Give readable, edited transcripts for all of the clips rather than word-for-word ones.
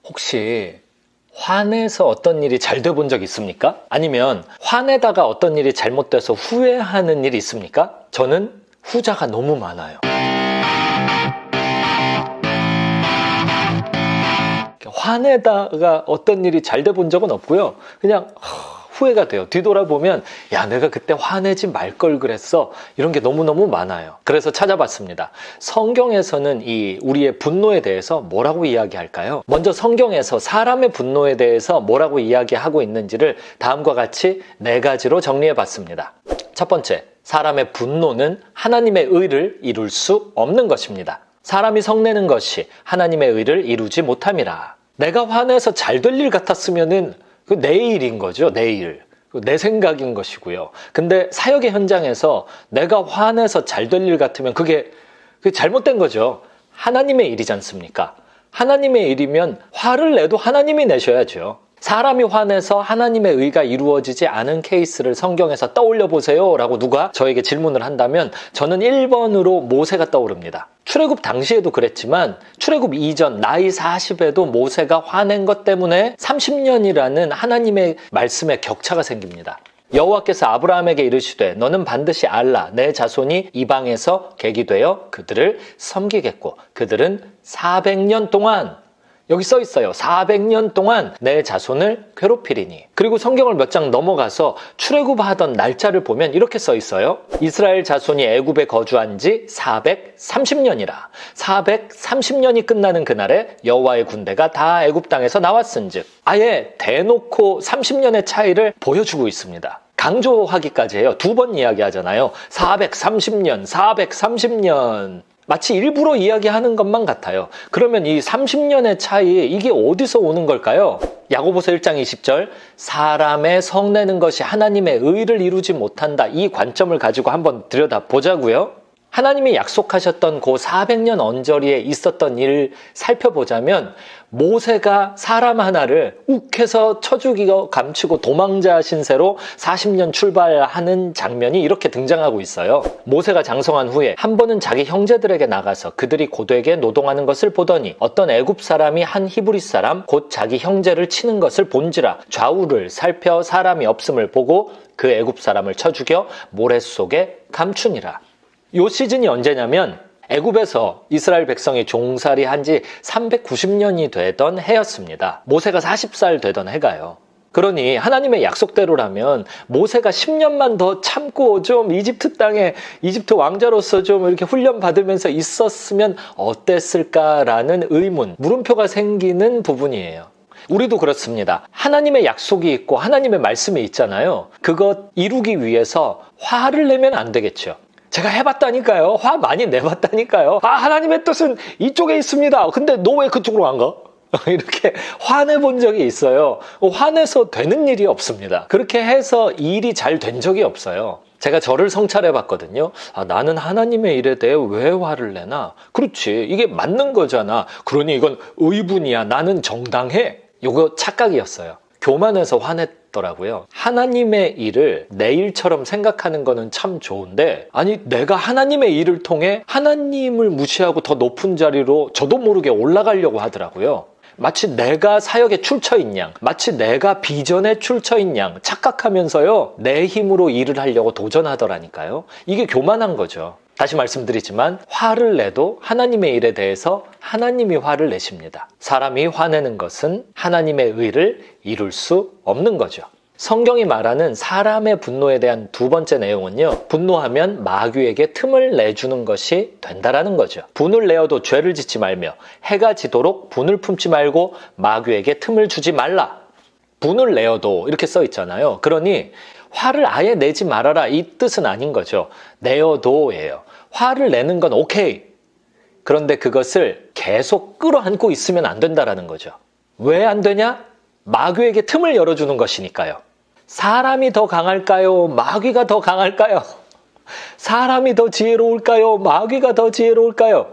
혹시 화내서 어떤 일이 잘 돼 본 적 있습니까? 아니면 화내다가 어떤 일이 잘못돼서 후회하는 일이 있습니까? 저는 후자가 너무 많아요. 화내다가 어떤 일이 잘 돼 본 적은 없고요. 그냥 후회가 돼요. 뒤돌아보면 야, 내가 그때 화내지 말 걸 그랬어. 이런 게 너무너무 많아요. 그래서 찾아봤습니다. 성경에서는 이 우리의 분노에 대해서 뭐라고 이야기할까요? 먼저 성경에서 사람의 분노에 대해서 뭐라고 이야기하고 있는지를 다음과 같이 4가지로 정리해 봤습니다. 첫 번째, 사람의 분노는 하나님의 의를 이룰 수 없는 것입니다. 사람이 성내는 것이 하나님의 의를 이루지 못함이라. 내가 화내서 잘 될 일 같았으면은 그 내 일인 거죠. 내 일. 내 생각인 것이고요. 근데 사역의 현장에서 내가 화내서 잘 될 일 같으면 그게 잘못된 거죠. 하나님의 일이지 않습니까? 하나님의 일이면 화를 내도 하나님이 내셔야죠. 사람이 화내서 하나님의 의가 이루어지지 않은 케이스를 성경에서 떠올려 보세요 라고 누가 저에게 질문을 한다면 저는 1번으로 모세가 떠오릅니다. 출애굽 당시에도 그랬지만 출애굽 이전 나이 40에도 모세가 화낸 것 때문에 30년이라는 하나님의 말씀에 격차가 생깁니다. 여호와께서 아브라함에게 이르시되 너는 반드시 알라 내 자손이 이방에서 객이 되어 그들을 섬기겠고 그들은 400년 동안 여기 써 있어요. 400년 동안 내 자손을 괴롭히리니. 그리고 성경을 몇 장 넘어가서 출애굽하던 날짜를 보면 이렇게 써 있어요. 이스라엘 자손이 애굽에 거주한 지 430년이라. 430년이 끝나는 그날에 여호와의 군대가 다 애굽 땅에서 나왔은즉 아예 대놓고 30년의 차이를 보여주고 있습니다. 강조하기까지 해요. 2번 이야기하잖아요. 430년, 430년. 마치 일부러 이야기하는 것만 같아요. 그러면 이 30년의 차이 이게 어디서 오는 걸까요? 야고보서 1장 20절 사람의 성내는 것이 하나님의 의를 이루지 못한다. 이 관점을 가지고 한번 들여다보자고요. 하나님이 약속하셨던 그 400년 언저리에 있었던 일을 살펴보자면 모세가 사람 하나를 욱해서 쳐 죽이고 감추고 도망자 신세로 40년 출발하는 장면이 이렇게 등장하고 있어요. 모세가 장성한 후에 한 번은 자기 형제들에게 나가서 그들이 고되게 노동하는 것을 보더니 어떤 애굽 사람이 한 히브리 사람 곧 자기 형제를 치는 것을 본지라 좌우를 살펴 사람이 없음을 보고 그 애굽 사람을 쳐 죽여 모래 속에 감추니라. 요 시즌이 언제냐면 애굽에서 이스라엘 백성이 종살이 한 지 390년이 되던 해였습니다. 모세가 40살 되던 해가요. 그러니 하나님의 약속대로라면 모세가 10년만 더 참고 좀 이집트 땅에 이집트 왕자로서 좀 이렇게 훈련받으면서 있었으면 어땠을까라는 의문, 물음표가 생기는 부분이에요. 우리도 그렇습니다. 하나님의 약속이 있고 하나님의 말씀이 있잖아요. 그것 이루기 위해서 화를 내면 안 되겠죠. 제가 해봤다니까요. 화 많이 내봤다니까요. 하나님의 뜻은 이쪽에 있습니다. 근데 너 왜 그쪽으로 안 가? 이렇게 화내본 적이 있어요. 화내서 되는 일이 없습니다. 그렇게 해서 일이 잘 된 적이 없어요. 제가 저를 성찰해봤거든요. 나는 하나님의 일에 대해 왜 화를 내나? 그렇지, 이게 맞는 거잖아. 그러니 이건 의분이야. 나는 정당해. 이거 착각이었어요. 교만해서 화냈더라고요. 하나님의 일을 내 일처럼 생각하는 거는 참 좋은데 아니 내가 하나님의 일을 통해 하나님을 무시하고 더 높은 자리로 저도 모르게 올라가려고 하더라고요. 마치 내가 사역에 출처인 양, 마치 내가 비전에 출처인 양 착각하면서요 내 힘으로 일을 하려고 도전하더라니까요. 이게 교만한 거죠. 다시 말씀드리지만 화를 내도 하나님의 일에 대해서 하나님이 화를 내십니다. 사람이 화내는 것은 하나님의 의를 이룰 수 없는 거죠. 성경이 말하는 사람의 분노에 대한 2번째 내용은요. 분노하면 마귀에게 틈을 내주는 것이 된다라는 거죠. 분을 내어도 죄를 짓지 말며 해가 지도록 분을 품지 말고 마귀에게 틈을 주지 말라. 분을 내어도 이렇게 써 있잖아요. 그러니 화를 아예 내지 말아라 이 뜻은 아닌 거죠. 내어도예요. 화를 내는 건 오케이. 그런데 그것을 계속 끌어안고 있으면 안 된다라는 거죠. 왜 안 되냐? 마귀에게 틈을 열어주는 것이니까요. 사람이 더 강할까요? 마귀가 더 강할까요? 사람이 더 지혜로울까요? 마귀가 더 지혜로울까요?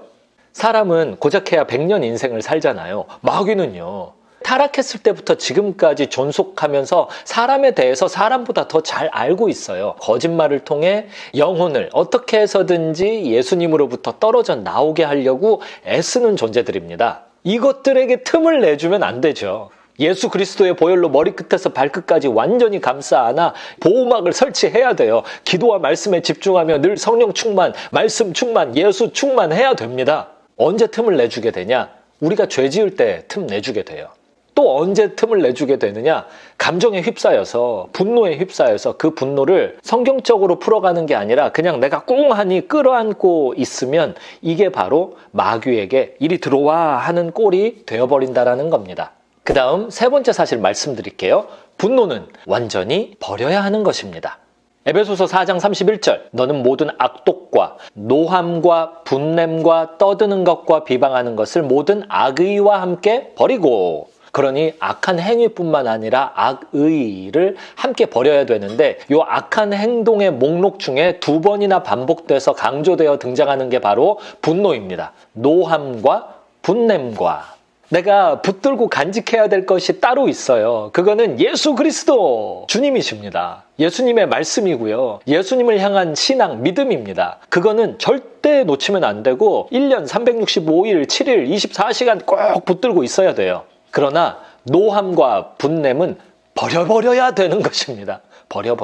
사람은 고작해야 100년 인생을 살잖아요. 마귀는요. 타락했을 때부터 지금까지 존속하면서 사람에 대해서 사람보다 더 잘 알고 있어요. 거짓말을 통해 영혼을 어떻게 해서든지 예수님으로부터 떨어져 나오게 하려고 애쓰는 존재들입니다. 이것들에게 틈을 내주면 안 되죠. 예수 그리스도의 보혈로 머리끝에서 발끝까지 완전히 감싸 안아 보호막을 설치해야 돼요. 기도와 말씀에 집중하며 늘 성령 충만, 말씀 충만, 예수 충만해야 됩니다. 언제 틈을 내주게 되냐? 우리가 죄 지을 때 틈 내주게 돼요. 또 언제 틈을 내주게 되느냐? 감정에 휩싸여서, 분노에 휩싸여서 그 분노를 성경적으로 풀어가는 게 아니라 그냥 내가 꿍하니 끌어안고 있으면 이게 바로 마귀에게 이리 들어와 하는 꼴이 되어버린다라는 겁니다. 그 다음 세 번째 사실 말씀드릴게요. 분노는 완전히 버려야 하는 것입니다. 에베소서 4장 31절 너는 모든 악독과 노함과 분냄과 떠드는 것과 비방하는 것을 모든 악의와 함께 버리고 그러니 악한 행위뿐만 아니라 악의를 함께 버려야 되는데 이 악한 행동의 목록 중에 2번이나 반복돼서 강조되어 등장하는 게 바로 분노입니다. 노함과 분냄과 내가 붙들고 간직해야 될 것이 따로 있어요. 그거는 예수 그리스도 주님이십니다. 예수님의 말씀이고요. 예수님을 향한 신앙, 믿음입니다. 그거는 절대 놓치면 안 되고 1년 365일, 7일, 24시간 꼭 붙들고 있어야 돼요. 그러나 노함과 분냄은 버려야 되는 것입니다. 버려.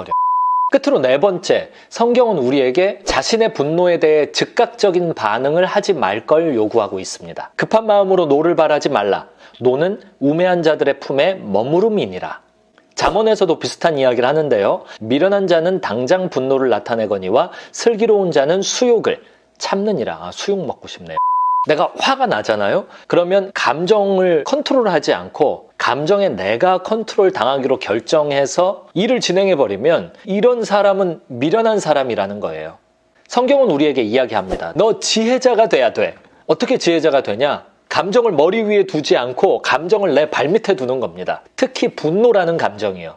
끝으로 네 번째, 성경은 우리에게 자신의 분노에 대해 즉각적인 반응을 하지 말 걸 요구하고 있습니다. 급한 마음으로 노를 바라지 말라. 노는 우매한 자들의 품에 머무름이니라. 잠언에서도 비슷한 이야기를 하는데요. 미련한 자는 당장 분노를 나타내거니와 슬기로운 자는 수욕을 참느니라. 수욕 먹고 싶네요. 내가 화가 나잖아요? 그러면 감정을 컨트롤하지 않고 감정에 내가 컨트롤 당하기로 결정해서 일을 진행해버리면 이런 사람은 미련한 사람이라는 거예요. 성경은 우리에게 이야기합니다. 너 지혜자가 돼야 돼. 어떻게 지혜자가 되냐? 감정을 머리 위에 두지 않고 감정을 내 발밑에 두는 겁니다. 특히 분노라는 감정이요.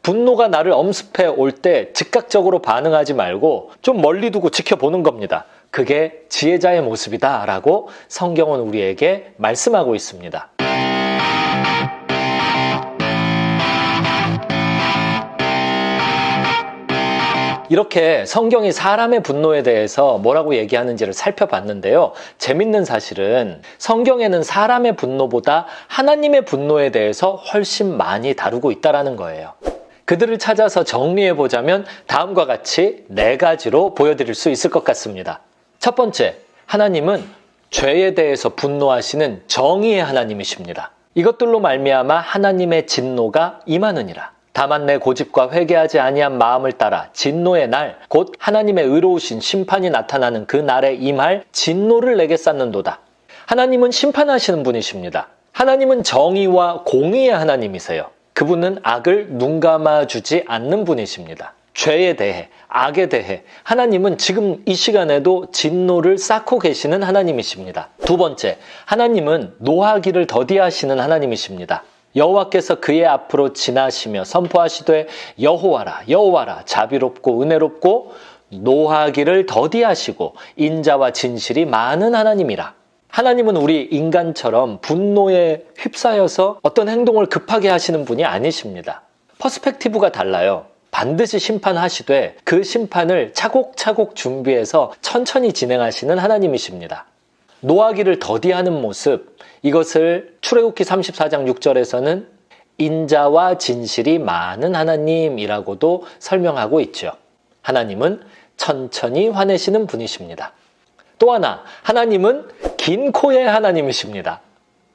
분노가 나를 엄습해 올 때 즉각적으로 반응하지 말고 좀 멀리 두고 지켜보는 겁니다. 그게 지혜자의 모습이다 라고 성경은 우리에게 말씀하고 있습니다. 이렇게 성경이 사람의 분노에 대해서 뭐라고 얘기하는지를 살펴봤는데요. 재밌는 사실은 성경에는 사람의 분노보다 하나님의 분노에 대해서 훨씬 많이 다루고 있다는 거예요. 그들을 찾아서 정리해보자면 다음과 같이 4가지로 보여드릴 수 있을 것 같습니다. 첫 번째, 하나님은 죄에 대해서 분노하시는 정의의 하나님이십니다. 이것들로 말미암아 하나님의 진노가 임하느니라. 다만 내 고집과 회개하지 아니한 마음을 따라 진노의 날, 곧 하나님의 의로우신 심판이 나타나는 그 날에 임할 진노를 내게 쌓는도다. 하나님은 심판하시는 분이십니다. 하나님은 정의와 공의의 하나님이세요. 그분은 악을 눈감아주지 않는 분이십니다. 죄에 대해, 악에 대해 하나님은 지금 이 시간에도 진노를 쌓고 계시는 하나님이십니다. 두 번째, 하나님은 노하기를 더디하시는 하나님이십니다. 여호와께서 그의 앞으로 지나시며 선포하시되 여호와라 여호와라 자비롭고 은혜롭고 노하기를 더디하시고 인자와 진실이 많은 하나님이라. 하나님은 우리 인간처럼 분노에 휩싸여서 어떤 행동을 급하게 하시는 분이 아니십니다. 퍼스펙티브가 달라요. 반드시 심판하시되 그 심판을 차곡차곡 준비해서 천천히 진행하시는 하나님이십니다. 노하기를 더디하는 모습, 이것을 출애굽기 34장 6절에서는 인자와 진실이 많은 하나님이라고도 설명하고 있죠. 하나님은 천천히 화내시는 분이십니다. 또 하나, 하나님은 긴 코의 하나님이십니다.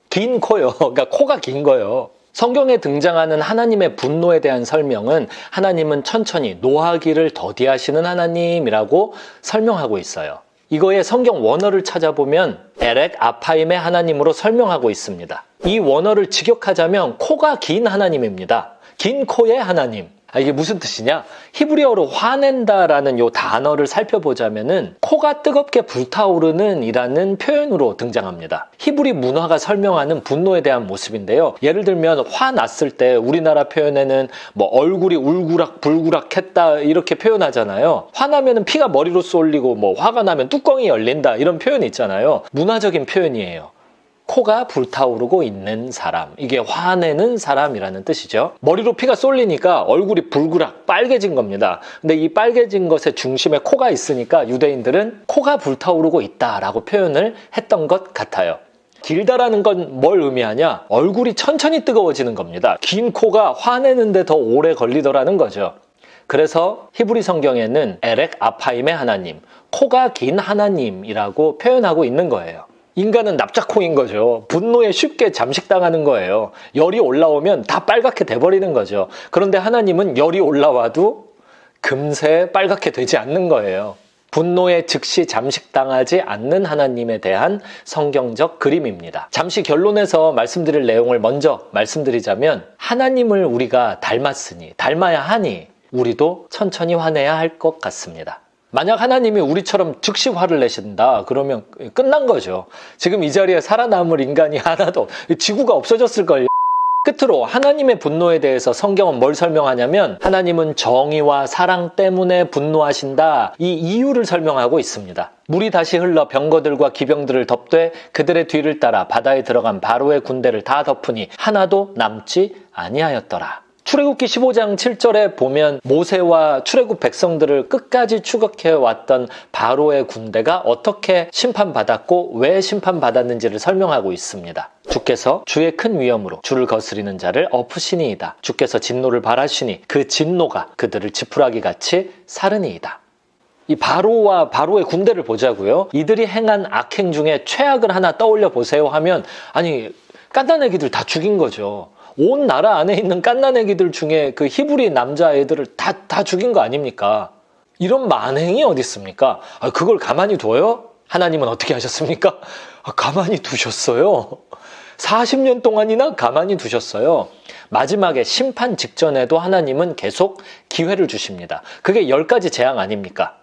긴 코요. 그러니까 코가 긴 거요. 성경에 등장하는 하나님의 분노에 대한 설명은 하나님은 천천히 노하기를 더디하시는 하나님이라고 설명하고 있어요. 이거의 성경 원어를 찾아보면 에렉 아파임의 하나님으로 설명하고 있습니다. 이 원어를 직역하자면 코가 긴 하나님입니다. 긴 코의 하나님. 이게 무슨 뜻이냐? 히브리어로 화낸다라는 요 단어를 살펴보자면은 코가 뜨겁게 불타오르는 이라는 표현으로 등장합니다. 히브리 문화가 설명하는 분노에 대한 모습인데요. 예를 들면 화났을 때 우리나라 표현에는 뭐 얼굴이 울그락 불그락 했다 이렇게 표현하잖아요. 화나면은 피가 머리로 쏠리고 뭐 화가 나면 뚜껑이 열린다 이런 표현이 있잖아요. 문화적인 표현이에요. 코가 불타오르고 있는 사람, 이게 화내는 사람이라는 뜻이죠. 머리로 피가 쏠리니까 얼굴이 불그락 빨개진 겁니다. 근데 이 빨개진 것의 중심에 코가 있으니까 유대인들은 코가 불타오르고 있다라고 표현을 했던 것 같아요. 길다라는 건 뭘 의미하냐? 얼굴이 천천히 뜨거워지는 겁니다. 긴 코가 화내는데 더 오래 걸리더라는 거죠. 그래서 히브리 성경에는 에렉 아파임의 하나님, 코가 긴 하나님이라고 표현하고 있는 거예요. 인간은 납작코인 거죠. 분노에 쉽게 잠식당하는 거예요. 열이 올라오면 다 빨갛게 돼버리는 거죠. 그런데 하나님은 열이 올라와도 금세 빨갛게 되지 않는 거예요. 분노에 즉시 잠식당하지 않는 하나님에 대한 성경적 그림입니다. 잠시 결론에서 말씀드릴 내용을 먼저 말씀드리자면, 하나님을 우리가 닮았으니, 닮아야 하니 우리도 천천히 화내야 할 것 같습니다. 만약 하나님이 우리처럼 즉시 화를 내신다 그러면 끝난 거죠. 지금 이 자리에 살아남을 인간이 하나도, 지구가 없어졌을걸요. 끝으로 하나님의 분노에 대해서 성경은 뭘 설명하냐면, 하나님은 정의와 사랑 때문에 분노하신다, 이 이유를 설명하고 있습니다. 물이 다시 흘러 병거들과 기병들을 덮되 그들의 뒤를 따라 바다에 들어간 바로의 군대를 다 덮으니 하나도 남지 아니하였더라. 출애굽기 15장 7절에 보면 모세와 출애굽 백성들을 끝까지 추격해왔던 바로의 군대가 어떻게 심판받았고 왜 심판받았는지를 설명하고 있습니다. 주께서 주의 큰 위엄으로 주를 거스리는 자를 엎으시니이다. 주께서 진노를 발하시니 그 진노가 그들을 지푸라기같이 사르니이다. 이 바로와 바로의 군대를 보자고요. 이들이 행한 악행 중에 최악을 하나 떠올려 보세요 하면, 아니, 깐난애기들 다 죽인 거죠. 온 나라 안에 있는 깐난애기들 중에 그 히브리 남자애들을 다 죽인 거 아닙니까? 이런 만행이 어디 있습니까? 그걸 가만히 둬요? 하나님은 어떻게 하셨습니까? 가만히 두셨어요. 40년 동안이나 가만히 두셨어요. 마지막에 심판 직전에도 하나님은 계속 기회를 주십니다. 그게 10가지 재앙 아닙니까?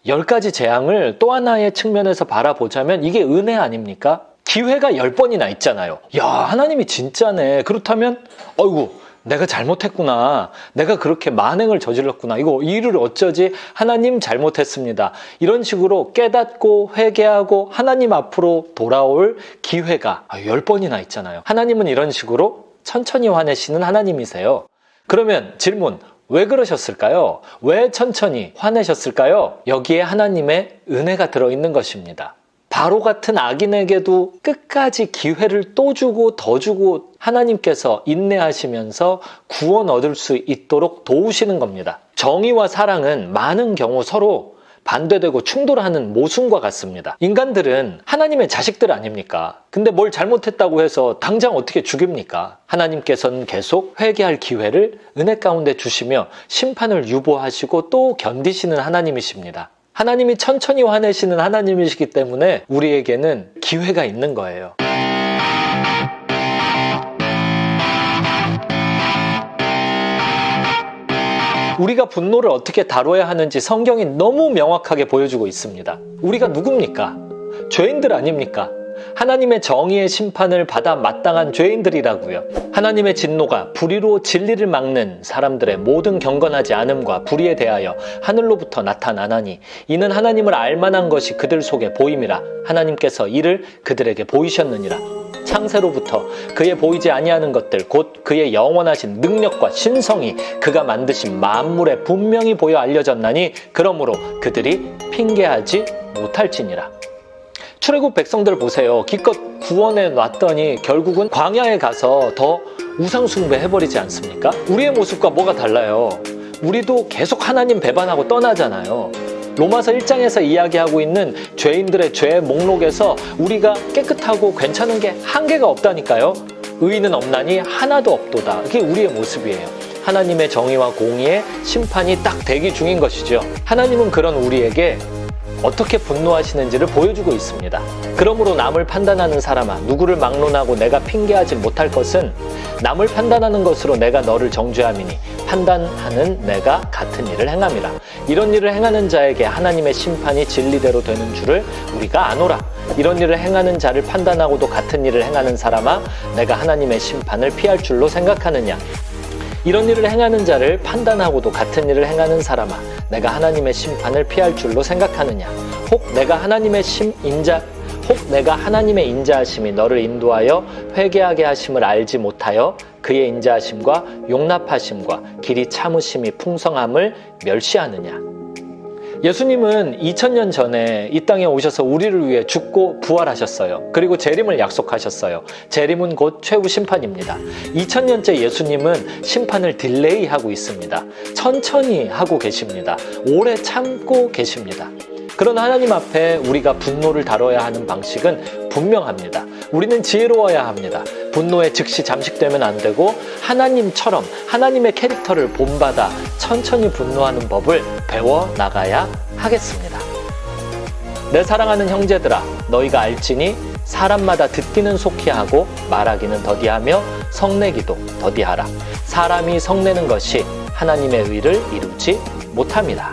10가지 재앙을 또 하나의 측면에서 바라보자면 이게 은혜 아닙니까? 기회가 10번이나 있잖아요. 야, 하나님이 진짜네. 그렇다면 어이구, 내가 잘못했구나. 내가 그렇게 만행을 저질렀구나. 이거 일을 어쩌지? 하나님 잘못했습니다. 이런 식으로 깨닫고 회개하고 하나님 앞으로 돌아올 기회가 10번이나 있잖아요. 하나님은 이런 식으로 천천히 화내시는 하나님이세요. 그러면 질문, 왜 그러셨을까요? 왜 천천히 화내셨을까요? 여기에 하나님의 은혜가 들어있는 것입니다. 바로 같은 악인에게도 끝까지 기회를 또 주고 더 주고 하나님께서 인내하시면서 구원 얻을 수 있도록 도우시는 겁니다. 정의와 사랑은 많은 경우 서로 반대되고 충돌하는 모순과 같습니다. 인간들은 하나님의 자식들 아닙니까? 근데 뭘 잘못했다고 해서 당장 어떻게 죽입니까? 하나님께서는 계속 회개할 기회를 은혜 가운데 주시며 심판을 유보하시고 또 견디시는 하나님이십니다. 하나님이 천천히 화내시는 하나님이시기 때문에 우리에게는 기회가 있는 거예요. 우리가 분노를 어떻게 다뤄야 하는지 성경이 너무 명확하게 보여주고 있습니다. 우리가 누굽니까? 죄인들 아닙니까? 하나님의 정의의 심판을 받아 마땅한 죄인들이라고요. 하나님의 진노가 불의로 진리를 막는 사람들의 모든 경건하지 않음과 불의에 대하여 하늘로부터 나타나나니 이는 하나님을 알만한 것이 그들 속에 보임이라. 하나님께서 이를 그들에게 보이셨느니라. 창세로부터 그의 보이지 아니하는 것들 곧 그의 영원하신 능력과 신성이 그가 만드신 만물에 분명히 보여 알려졌나니 그러므로 그들이 핑계하지 못할지니라. 출애굽 백성들 보세요. 기껏 구원해 놨더니 결국은 광야에 가서 더 우상 숭배해버리지 않습니까? 우리의 모습과 뭐가 달라요? 우리도 계속 하나님 배반하고 떠나잖아요. 로마서 1장에서 이야기하고 있는 죄인들의 죄의 목록에서 우리가 깨끗하고 괜찮은 게 한 개가 없다니까요. 의인은 없나니 하나도 없도다. 그게 우리의 모습이에요. 하나님의 정의와 공의의 심판이 딱 대기 중인 것이죠. 하나님은 그런 우리에게 어떻게 분노하시는지를 보여주고 있습니다. 그러므로 남을 판단하는 사람아, 누구를 막론하고 내가 핑계하지 못할 것은 남을 판단하는 것으로 내가 너를 정죄함이니 판단하는 내가 같은 일을 행함이라. 이런 일을 행하는 자에게 하나님의 심판이 진리대로 되는 줄을 우리가 아노라. 이런 일을 행하는 자를 판단하고도 같은 일을 행하는 사람아, 내가 하나님의 심판을 피할 줄로 생각하느냐. 이런 일을 행하는 자를 판단하고도 같은 일을 행하는 사람아, 내가 하나님의 심판을 피할 줄로 생각하느냐. 혹 내가 하나님의 인자하심이 너를 인도하여 회개하게 하심을 알지 못하여 그의 인자하심과 용납하심과 길이 참으심이 풍성함을 멸시하느냐. 예수님은 2000년 전에 이 땅에 오셔서 우리를 위해 죽고 부활하셨어요. 그리고 재림을 약속하셨어요. 재림은 곧 최후 심판입니다. 2000년째 예수님은 심판을 딜레이하고 있습니다. 천천히 하고 계십니다. 오래 참고 계십니다. 그런 하나님 앞에 우리가 분노를 다뤄야 하는 방식은 분명합니다. 우리는 지혜로워야 합니다. 분노에 즉시 잠식되면 안 되고 하나님처럼 하나님의 캐릭터를 본받아 천천히 분노하는 법을 배워나가야 하겠습니다. 내 사랑하는 형제들아, 너희가 알지니 사람마다 듣기는 속히 하고 말하기는 더디하며 성내기도 더디하라. 사람이 성내는 것이 하나님의 의를 이루지 못합니다.